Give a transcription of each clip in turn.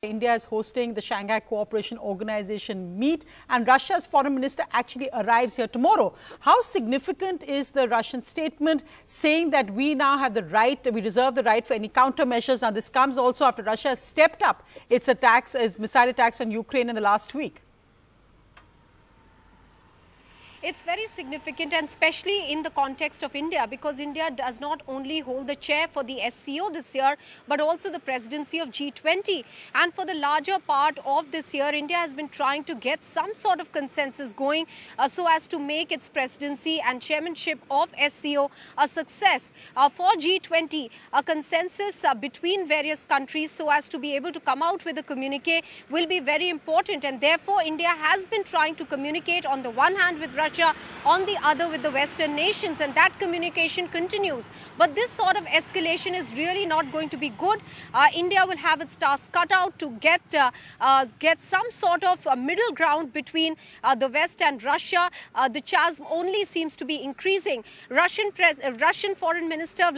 India is hosting the Shanghai Cooperation Organization meet, and Russia's foreign minister actually arrives here tomorrow. How significant is the Russian statement saying that we now have the right, we reserve the right for any countermeasures? Now, this comes also after Russia has stepped up its attacks, its missile attacks on Ukraine in the last week. It's very significant, and especially in the context of India, because India does not only hold the chair for the SCO this year, but also the presidency of G20. And for the larger part of this year, India has been trying to get some sort of consensus going so as to make its presidency and chairmanship of SCO a success. For G20, a consensus between various countries so as to be able to come out with a communique will be very important. And therefore, India has been trying to communicate on the one hand with Russia, on the other with the Western nations, and that communication continues. But this sort of escalation is really not going to be good. India will have its task cut out to get some sort of middle ground between the West and Russia. The chasm only seems to be increasing. Russian Foreign Minister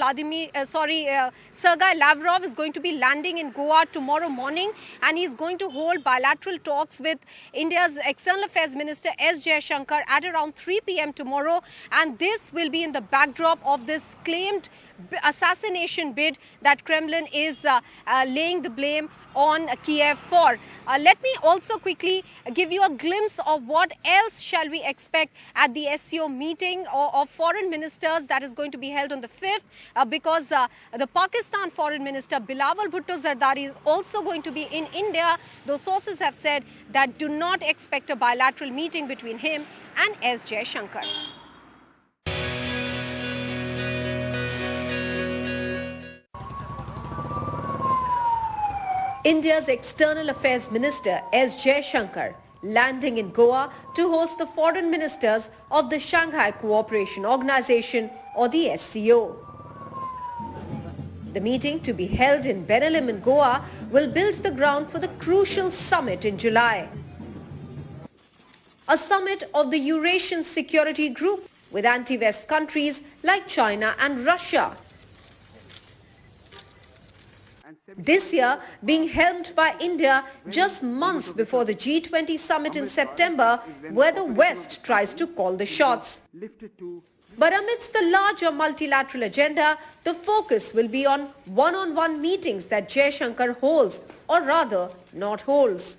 Sergei Lavrov is going to be landing in Goa tomorrow morning, and he's going to hold bilateral talks with India's External Affairs Minister S Jaishankar at around 3 p.m. tomorrow, and this will be in the backdrop of this claimed assassination bid that Kremlin is laying the blame on Kiev for. Let me also quickly give you a glimpse of what else shall we expect at the SCO meeting of foreign ministers that is going to be held on the 5th, because the Pakistan Foreign Minister Bilawal Bhutto Zardari is also going to be in India. Those sources have said that do not expect a bilateral meeting between him and S Jaishankar. India's External Affairs Minister S Jaishankar landing in Goa to host the foreign ministers of the Shanghai Cooperation Organization, or the SCO. The meeting, to be held in Benaulim in Goa, will build the ground for the crucial summit in July. A summit of the Eurasian Security Group with anti-West countries like China and Russia. This year being helmed by India just months before the G20 summit in September, where the West tries to call the shots. But amidst the larger multilateral agenda, the focus will be on one-on-one meetings that Jaishankar holds, or rather not holds.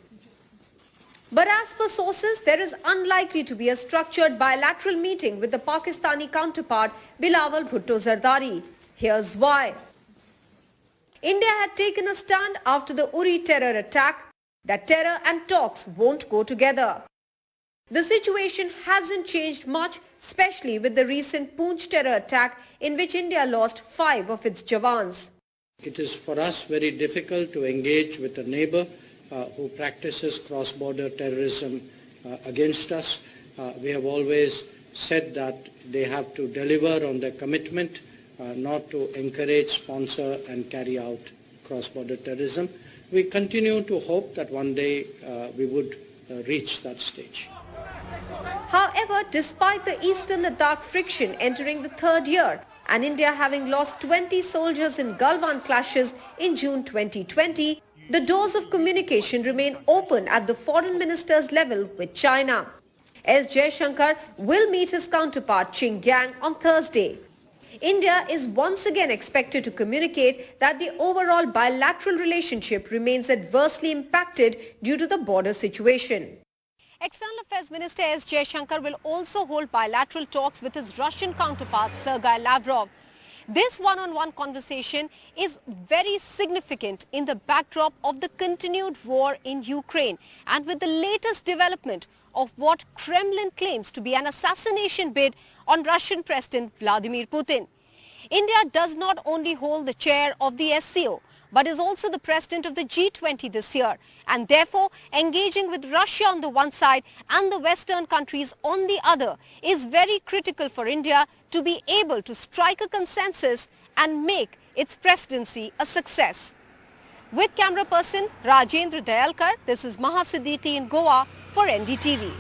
But as per sources, there is unlikely to be a structured bilateral meeting with the Pakistani counterpart Bilawal Bhutto Zardari. Here's why. India had taken a stand after the Uri terror attack that terror and talks won't go together. The situation hasn't changed much, especially with the recent Poonch terror attack in which India lost 5 of its jawans. It is for us very difficult to engage with a neighbor who practices cross-border terrorism against us. We have always said that they have to deliver on their commitment not to encourage, sponsor and carry out cross-border terrorism. We continue to hope that one day we would reach that stage. However, despite the Eastern Ladakh friction entering the 3rd year and India having lost 20 soldiers in Galwan clashes in June 2020, the doors of communication remain open at the foreign ministers level with China. S Jaishankar will meet his counterpart Qing Yang on Thursday. India is once again expected to communicate that the overall bilateral relationship remains adversely impacted due to the border situation. External Affairs Minister S Jaishankar will also hold bilateral talks with his Russian counterpart Sergei Lavrov. This one-on-one conversation is very significant in the backdrop of the continued war in Ukraine and with the latest development of what Kremlin claims to be an assassination bid on Russian President Vladimir Putin. India does not only hold the chair of the SCO, but is also the president of the G20 this year, and therefore engaging with Russia on the one side and the Western countries on the other is very critical for India to be able to strike a consensus and make its presidency a success. With camera person Rajendra Dayalkar, this is Maha Siddiqui in Goa for NDTV.